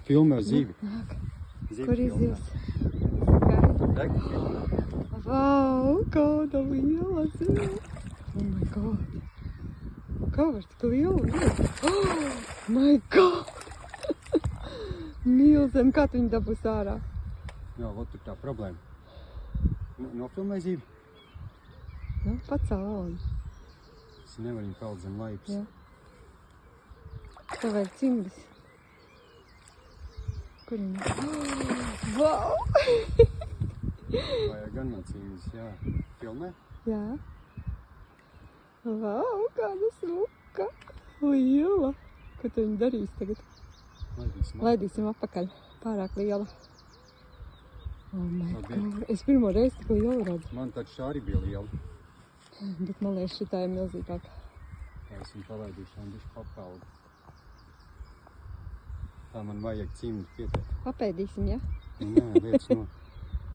Filmē zivi. Nāk. Zivi Kur filmē. izies? Gaidi. Tagad filmē. Vau, kāda liela zivs. Oh my god. Kā var tik liela būt? Oh my god. Milzem, kā tu viņu dabūs ārā? Jā, vot tur tā problēma. Nofilmē zivi. Nu, pacēl. Es nevaru viņu peld zem laipas. Jā. Tev vajag cimdis. Kur viņa? Oh, vau! Vajag gan man cīņas, jā. Filmē? Jā. Vau, kāda smuka. Liela. Ko tu viņu darīsi tagad? Laidīsim apakaļ. Pārāk liela. Oh my god. Es pirmo reizi tik lielu redzu. Man taču arī bija liela. Bet man liekas, šitā ir milzīgāka. Tā es viņu palaidīšu, un viņš papauda. Tā man vajag cimdu pietiek. Papēdīsim, ja? Nē, lietas no.